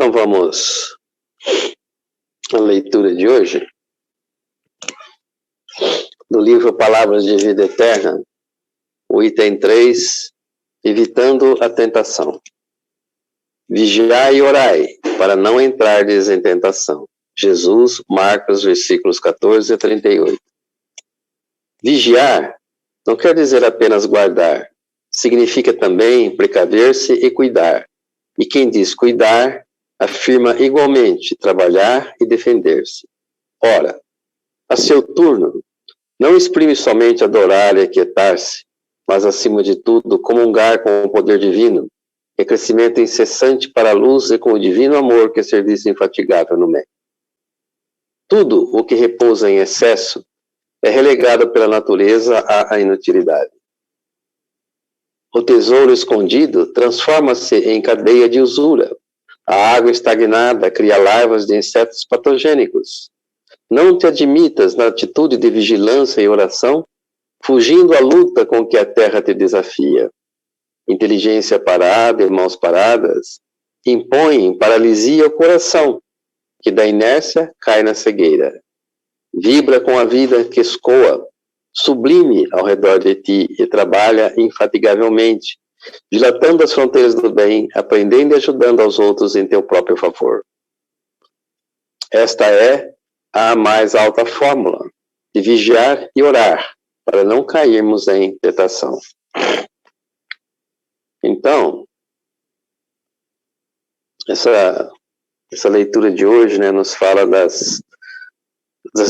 Então vamos à leitura de hoje, do livro Palavras de Vida Eterna, o item 3, Evitando a Tentação. Vigiai e orai, para não entrardes em tentação. Jesus, Marcos, versículos 14 a 38. Vigiar não quer dizer apenas guardar, significa também precaver-se e cuidar. E quem diz cuidar, afirma igualmente trabalhar e defender-se. Ora, a seu turno, não exprime somente adorar e aquietar-se, mas acima de tudo comungar com o poder divino, é crescimento incessante para a luz e com o divino amor que é serviço infatigável no médico. Tudo o que repousa em excesso é relegado pela natureza à inutilidade. O tesouro escondido transforma-se em cadeia de usura. A água estagnada cria larvas de insetos patogênicos. Não te admitas na atitude de vigilância e oração, fugindo à luta com que a terra te desafia. Inteligência parada e mãos paradas impõem paralisia ao coração, que da inércia cai na cegueira. Vibra com a vida que escoa, sublime ao redor de ti e trabalha infatigavelmente, dilatando as fronteiras do bem, aprendendo e ajudando aos outros em teu próprio favor. Esta é a mais alta fórmula de vigiar e orar, para não cairmos em tentação. Então, essa leitura de hoje, né, nos fala das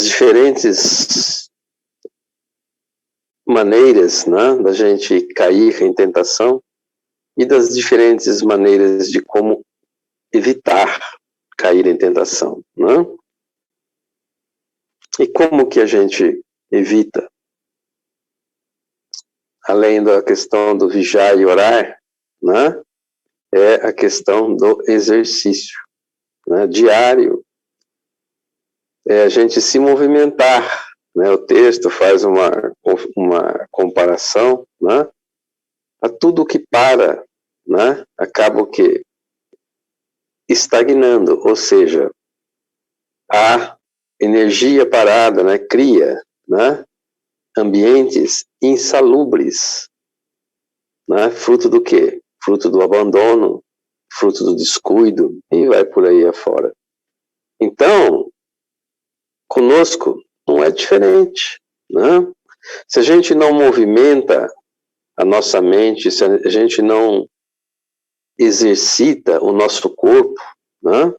diferentes maneiras, né, da gente cair em tentação e das diferentes maneiras de como evitar cair em tentação, né? E como que a gente evita? Além da questão do vigiar e orar, né, é a questão do exercício, né, diário. É a gente se movimentar, né? O texto faz uma comparação, né, a tudo que para, né, acaba o quê? Estagnando, ou seja, a energia parada, né, cria, né, ambientes insalubres, né, fruto do quê? Fruto do abandono, fruto do descuido, e vai por aí afora. Então, conosco não é diferente, né? Se a gente não movimenta a nossa mente, se a gente não exercita o nosso corpo, né,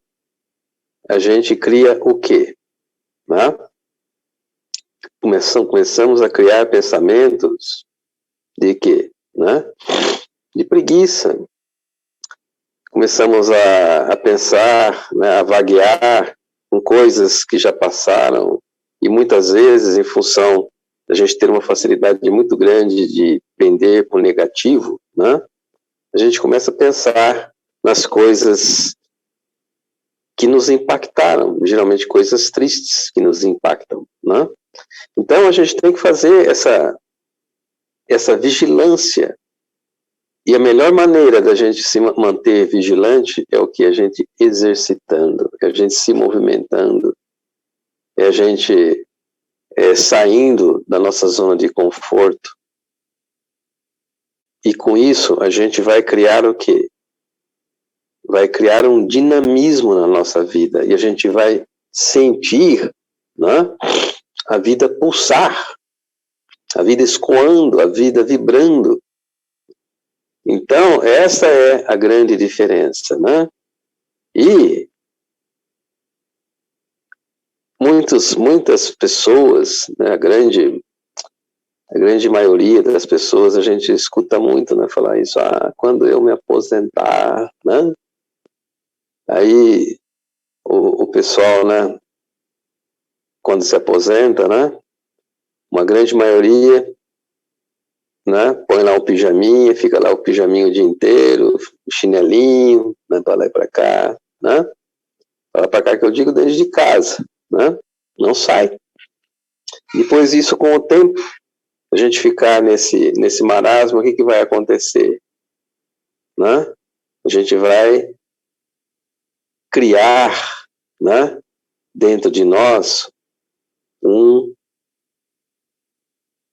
a gente cria o quê? Né? Começamos a criar pensamentos de quê? Né? De preguiça. Começamos a pensar, né, a vaguear com coisas que já passaram, e muitas vezes, em função da gente ter uma facilidade muito grande de pender para o negativo, né, a gente começa a pensar nas coisas que nos impactaram, geralmente coisas tristes que nos impactam, né? Então a gente tem que fazer essa vigilância, e a melhor maneira da gente se manter vigilante é o que? A gente exercitando, é a gente se movimentando, é a gente saindo da nossa zona de conforto, e com isso a gente vai criar o quê? Vai criar um dinamismo na nossa vida, e a gente vai sentir, né, a vida pulsar, a vida escoando, a vida vibrando. Então, essa é a grande diferença, né? E muitas pessoas, né, a grande maioria das pessoas, a gente escuta muito, né, falar isso, quando eu me aposentar, né? Aí o pessoal, né, quando se aposenta, né, uma grande maioria, né, põe lá o pijaminha, fica lá o pijaminho o dia inteiro, o chinelinho, né, para lá e para cá, né, para lá para cá que eu digo dentro de casa, né, não sai. Depois disso, com o tempo, a gente ficar nesse marasmo, o que vai acontecer? Né? A gente vai criar, né, dentro de nós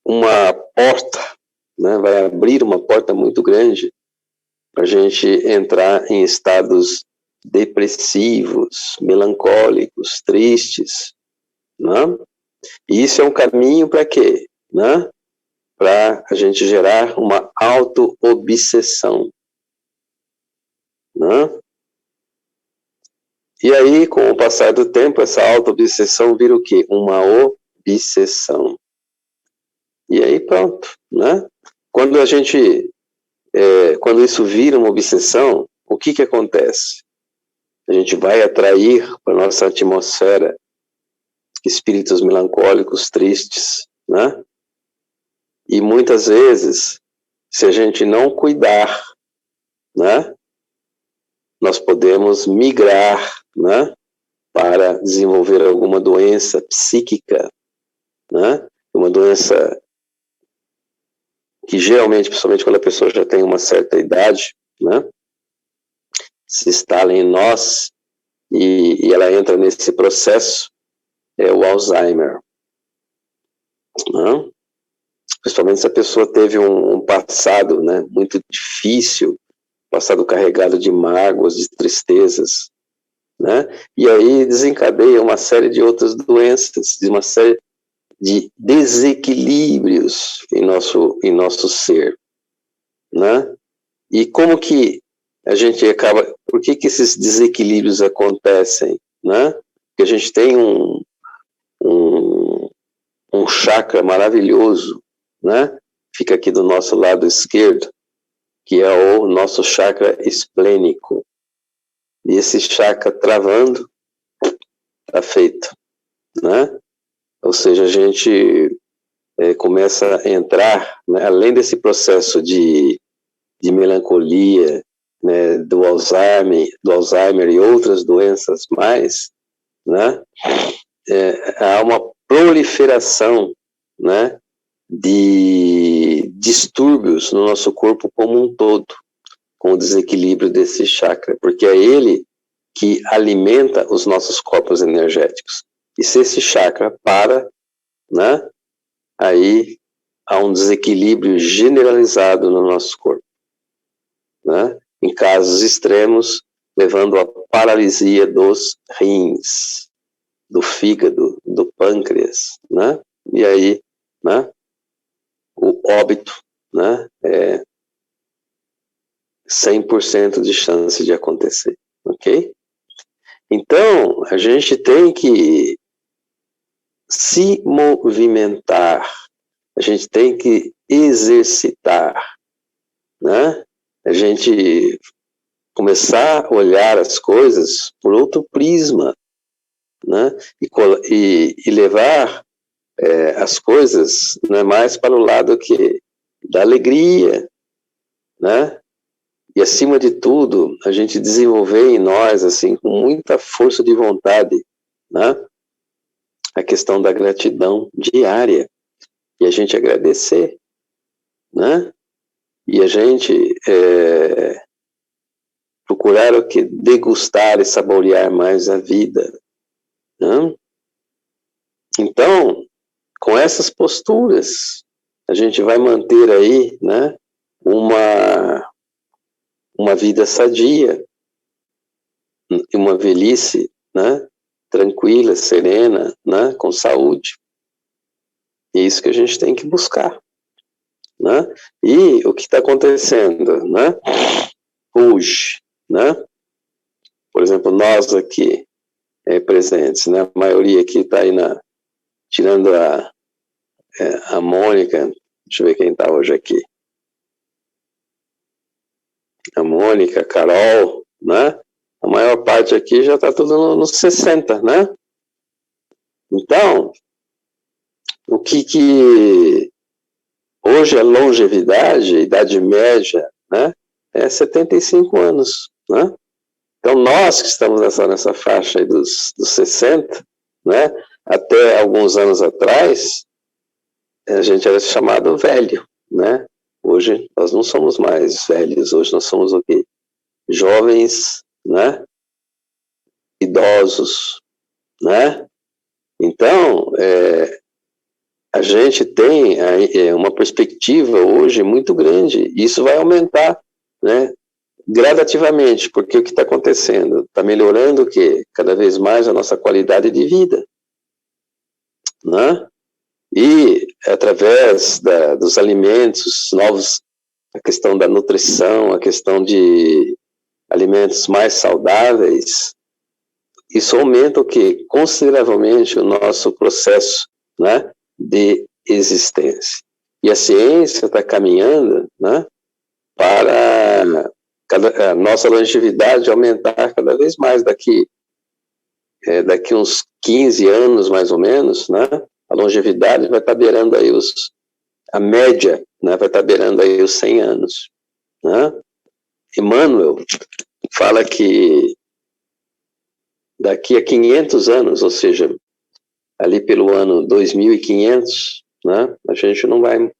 uma porta, né, vai abrir uma porta muito grande para a gente entrar em estados depressivos, melancólicos, tristes, né? E isso é um caminho para quê? Né? Para a gente gerar uma auto-obsessão, né? E aí, com o passar do tempo, essa auto-obsessão vira o quê? Uma obsessão. E aí pronto, né? Quando a gente, quando isso vira uma obsessão, o que acontece? A gente vai atrair para a nossa atmosfera espíritos melancólicos, tristes, né? E muitas vezes, se a gente não cuidar, né, nós podemos migrar, né, para desenvolver alguma doença psíquica, né, uma doença que geralmente, principalmente quando a pessoa já tem uma certa idade, né, se instala em nós e ela entra nesse processo, é o Alzheimer, né? Principalmente se a pessoa teve um passado, né, muito difícil, passado carregado de mágoas, de tristezas, né? E aí desencadeia uma série de outras doenças, de uma série de desequilíbrios em nosso ser, né? E como que a gente acaba, por que esses desequilíbrios acontecem, né? Porque a gente tem um chakra maravilhoso, né? Fica aqui do nosso lado esquerdo, que é o nosso chakra esplênico. E esse chakra travando, tá feito, né? Ou seja, a gente começa a entrar, né, além desse processo de melancolia, né, do Alzheimer e outras doenças mais, né? Há uma proliferação, né, de distúrbios no nosso corpo como um todo, com o desequilíbrio desse chakra, porque é ele que alimenta os nossos corpos energéticos. E se esse chakra para, né, aí há um desequilíbrio generalizado no nosso corpo, né, em casos extremos, levando à paralisia dos rins, do fígado, do pâncreas, né, e aí, né, o óbito, né, é 100% de chance de acontecer, ok? Então, a gente tem que se movimentar, a gente tem que exercitar, né? A gente começar a olhar as coisas por outro prisma, né? E levar as coisas, né, mais para o lado da alegria, né? E acima de tudo, a gente desenvolver em nós, assim, com muita força de vontade, né, a questão da gratidão diária, e a gente agradecer, né, e a gente procurar o que? Degustar e saborear mais a vida, né? Então, com essas posturas, a gente vai manter aí, né, uma vida sadia, e uma velhice, né, tranquila, serena, né, com saúde. É isso que a gente tem que buscar, né? E o que está acontecendo, né, hoje, né? Por exemplo, nós aqui presentes, né? A maioria aqui está aí tirando a Mônica, deixa eu ver quem está hoje aqui. A Mônica, a Carol, né? A maior parte aqui já está tudo nos 60, né? Então, o que hoje é longevidade, idade média, né? É 75 anos, né? Então, nós que estamos nessa faixa aí dos 60, né? Até alguns anos atrás, a gente era chamado velho, né? Hoje nós não somos mais velhos, hoje nós somos o quê? Jovens, né? idosos, né? Então, a gente tem uma perspectiva hoje muito grande, e isso vai aumentar, né, gradativamente, porque o que está acontecendo? Está melhorando o quê? Cada vez mais a nossa qualidade de vida, né? E através dos alimentos novos, a questão da nutrição, a questão de alimentos mais saudáveis, isso aumenta o quê? Consideravelmente o nosso processo, né, de existência. E a ciência está caminhando, né, para a nossa longevidade aumentar cada vez mais daqui uns 15 anos, mais ou menos, né, a longevidade vai estar beirando aí a média, né, vai estar beirando aí os 100 anos, né? Emmanuel fala que daqui a 500 anos, ou seja, ali pelo ano 2500, né, a gente não vai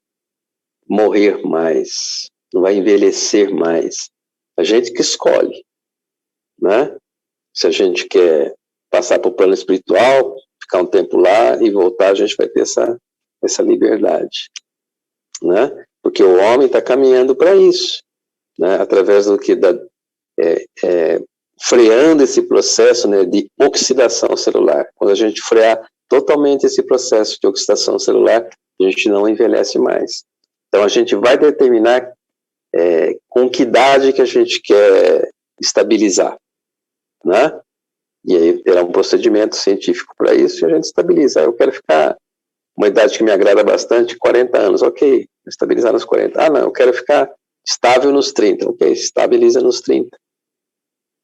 morrer mais, não vai envelhecer mais. A gente que escolhe, né? Se a gente quer passar para o plano espiritual, ficar um tempo lá e voltar, a gente vai ter essa liberdade, né? Porque o homem está caminhando para isso, né? Através do que freando esse processo, né, de oxidação celular. Quando a gente frear totalmente esse processo de oxidação celular, a gente não envelhece mais. Então a gente vai determinar com que idade que a gente quer estabilizar, né? E aí terá um procedimento científico para isso e a gente estabiliza. Eu quero ficar uma idade que me agrada bastante, 40 anos, ok, estabilizar nos 40. Ah, não, eu quero ficar estável nos 30, ok, estabiliza nos 30.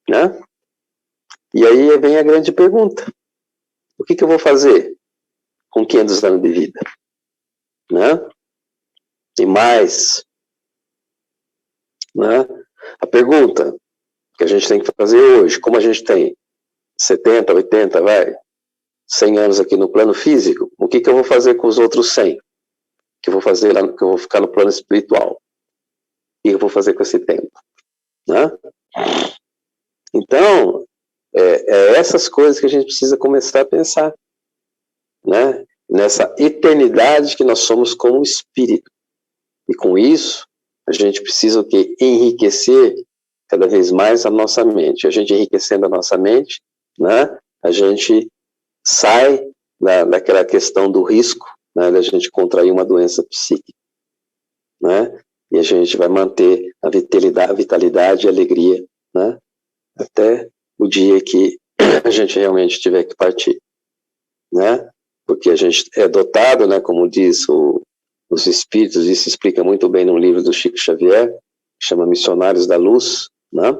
Né? E aí vem a grande pergunta: o que eu vou fazer com 500 anos de vida? Né? E mais, né? A pergunta que a gente tem que fazer hoje, como a gente tem 70, 80, 100 anos aqui no plano físico, o que eu vou fazer com os outros 100? Que eu vou fazer lá, que eu vou ficar no plano espiritual? O que eu vou fazer com esse tempo? Né? Então, essas coisas que a gente precisa começar a pensar, né? Nessa eternidade que nós somos como espírito. E com isso, a gente precisa o quê? Enriquecer cada vez mais a nossa mente. A gente enriquecendo a nossa mente, né? A gente sai daquela questão do risco, né? Da gente contrair uma doença psíquica, né? E a gente vai manter a vitalidade e a alegria, né? Até o dia que a gente realmente tiver que partir, né? Porque a gente é dotado, né? Como diz os Espíritos, isso explica muito bem num livro do Chico Xavier, que chama Missionários da Luz, né?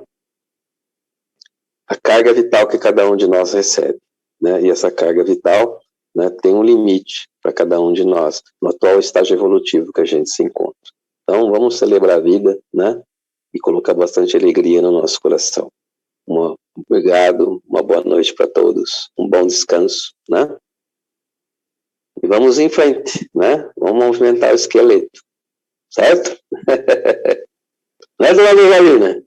A carga vital que cada um de nós recebe, né? E essa carga vital, né, tem um limite para cada um de nós, no atual estágio evolutivo que a gente se encontra. Então, vamos celebrar a vida, né? E colocar bastante alegria no nosso coração. Obrigado, uma boa noite para todos, um bom descanso, né? E vamos em frente, né? Vamos movimentar o esqueleto, certo? Né, dona Margarina?